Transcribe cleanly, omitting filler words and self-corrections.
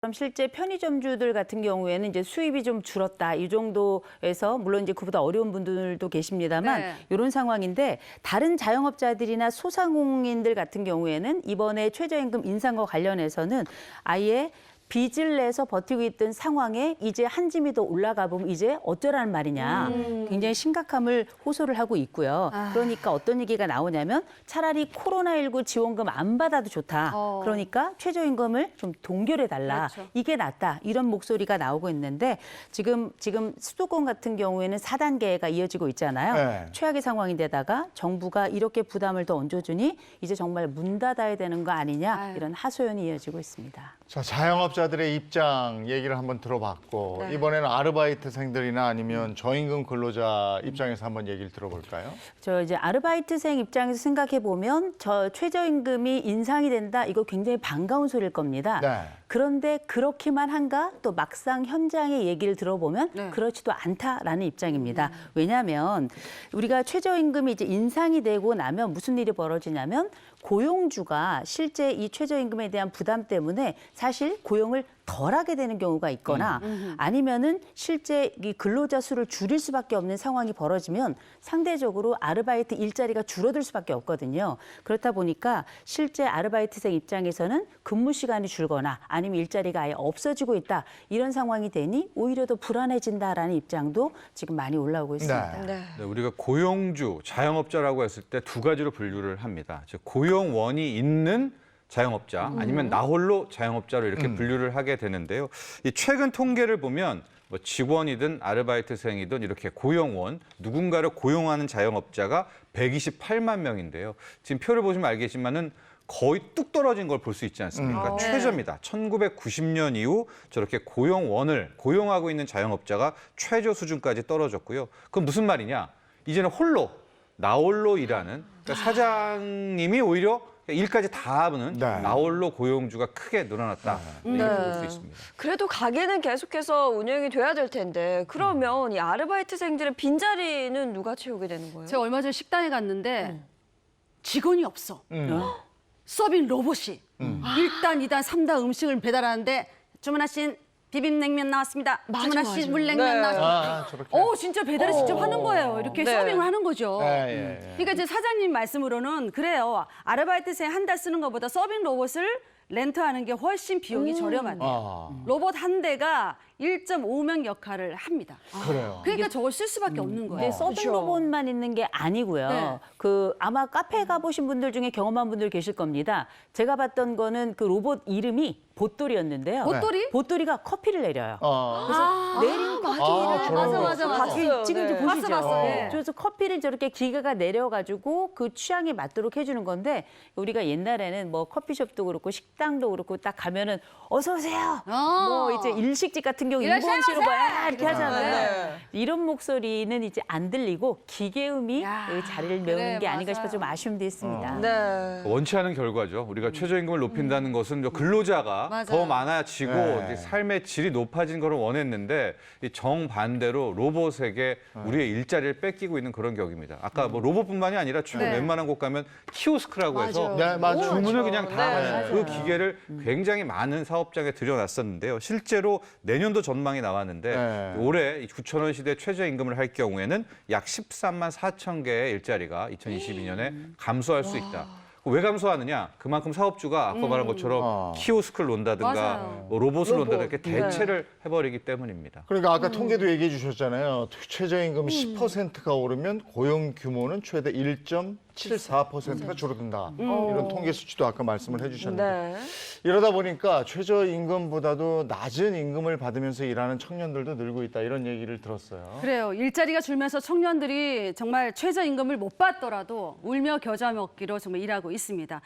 그럼 실제 편의점주들 같은 경우에는 이제 수입이 좀 줄었다 이 정도에서 물론 이제 그보다 어려운 분들도 계십니다만 네. 이런 상황인데 다른 자영업자들이나 소상공인들 같은 경우에는 이번에 최저임금 인상과 관련해서는 아예 빚을 내서 버티고 있던 상황에 이제 한 짐이 더 올라가 보면 이제 어쩌라는 말이냐 굉장히 심각함을 호소를 하고 있고요. 그러니까 어떤 얘기가 나오냐면 차라리 코로나19 지원금 안 받아도 좋다. 그러니까 최저임금을 좀 동결해달라. 그렇죠. 이게 낫다. 이런 목소리가 나오고 있는데 지금 수도권 같은 경우에는 4단계가 이어지고 있잖아요. 네. 최악의 상황인데다가 정부가 이렇게 부담을 더 얹어주니 이제 정말 문 닫아야 되는 거 아니냐 아유. 이런 하소연이 이어지고 있습니다. 자, 자영업자들의 입장 얘기를 한번 들어봤고 네. 이번에는 아르바이트생들이나 아니면 저임금 근로자 입장에서 한번 얘기를 들어볼까요? 저 이제 아르바이트생 입장에서 생각해 보면 저 최저임금이 인상이 된다 이거 굉장히 반가운 소리일 겁니다. 네. 그런데 그렇기만 한가 또 막상 현장의 얘기를 들어보면 네. 그렇지도 않다라는 입장입니다. 왜냐하면 우리가 최저임금이 이제 인상이 되고 나면 무슨 일이 벌어지냐면 고용주가 실제 이 최저임금에 대한 부담 때문에 사실 고용을 덜 하게 되는 경우가 있거나 아니면은 실제 이 근로자 수를 줄일 수밖에 없는 상황이 벌어지면 상대적으로 아르바이트 일자리가 줄어들 수밖에 없거든요. 그렇다 보니까 실제 아르바이트생 입장에서는 근무 시간이 줄거나 아니면 일자리가 아예 없어지고 있다. 이런 상황이 되니 오히려 더 불안해진다라는 입장도 지금 많이 올라오고 있습니다. 네. 네, 우리가 고용주, 자영업자라고 했을 때 두 가지로 분류를 합니다. 즉 고용원이 있는 자영업자 아니면 나홀로 자영업자로 이렇게 분류를 하게 되는데요. 이 최근 통계를 보면 뭐 직원이든 아르바이트생이든 이렇게 고용원, 누군가를 고용하는 자영업자가 128만 명인데요. 지금 표를 보시면 알겠지만은 거의 뚝 떨어진 걸 볼 수 있지 않습니까? 네. 최저입니다. 1990년 이후 저렇게 고용원을 고용하고 있는 자영업자가 최저 수준까지 떨어졌고요. 그건 무슨 말이냐? 이제는 나홀로 일하는 그러니까 사장님이 오히려 일까지 다 하는 네. 나홀로 고용주가 크게 늘어났다. 이렇게 볼 수 있습니다. 그래도 가게는 계속해서 운영이 돼야 될 텐데 그러면 이 아르바이트생들의 빈자리는 누가 채우게 되는 거예요? 제가 얼마 전에 식당에 갔는데 직원이 없어. 서빙 로봇이 1단, 2단, 3단 음식을 배달하는데 주문하신 비빔냉면 나왔습니다. 맞아, 주문하신 맞아. 물냉면 네. 나왔습니다. 저렇게. 진짜 배달을 직접 하는 거예요. 이렇게 네. 서빙을 하는 거죠. 예. 그러니까 이제 사장님 말씀으로는 그래요. 아르바이트생 한 달 쓰는 것보다 서빙 로봇을 렌트하는 게 훨씬 비용이 저렴하대요. 아, 로봇 한 대가 1.5명 역할을 합니다. 그래요. 그러니까 저걸 쓸 수밖에 없는 거예요. 근데 서빙 그렇죠. 로봇만 있는 게 아니고요. 네. 그 아마 카페 가보신 분들 중에 경험한 분들 계실 겁니다. 제가 봤던 거는 그 로봇 이름이 보또리였는데요. 보또리? 보또리가 커피를 내려요. 내린 커피를 저런 맞아. 봤어요. 지금 이제 네. 보시죠. 봤어. 예. 그래서 커피를 저렇게 기계가 내려가지고 그 취향에 맞도록 해주는 건데 우리가 옛날에는 뭐 커피숍도 그렇고 식당도 그렇고 딱 가면은 어서 오세요. 뭐 이제 일식집 같은 경우 인공시로 뭐 이렇게 하잖아요. 이런 목소리는 이제 안 들리고 기계음이 그 자리를 메우는 게 아닌가 싶어서 좀 아쉬움도 있습니다. 네. 원치 않은 결과죠. 우리가 최저임금을 높인다는 것은 근로자가 맞아요. 더 많아지고 네. 이제 삶의 질이 높아진 걸 원했는데 이 정반대로 로봇에게 우리의 일자리를 뺏기고 있는 그런 격입니다. 아까 뭐 로봇뿐만이 아니라 주변 네. 웬만한 곳 가면 키오스크라고 해서 네, 맞아요. 주문을 그냥 다 네, 하는 맞아요. 그 기계를 굉장히 많은 사업장에 들여놨었는데요. 실제로 내년도 전망이 나왔는데 네. 올해 9,000원 시대 최저임금을 할 경우에는 약 13만 4천 개의 일자리가 2022년에 감소할 수 있다. 왜 감소하느냐? 그만큼 사업주가 아까 말한 것처럼 키오스크를 놓는다든가 맞아요. 뭐 로봇을 로봇. 놓는다든가 이렇게 대체를 해버리기 때문입니다. 그러니까 아까 통계도 얘기해 주셨잖아요. 최저임금 10%가 오르면 고용 규모는 최대 1.74%가 줄어든다. 이런 통계 수치도 아까 말씀을 해주셨는데 네. 이러다 보니까 최저임금보다도 낮은 임금을 받으면서 일하는 청년들도 늘고 있다. 이런 얘기를 들었어요. 그래요. 일자리가 줄면서 청년들이 정말 최저임금을 못 받더라도 울며 겨자 먹기로 정말 일하고 있습니다.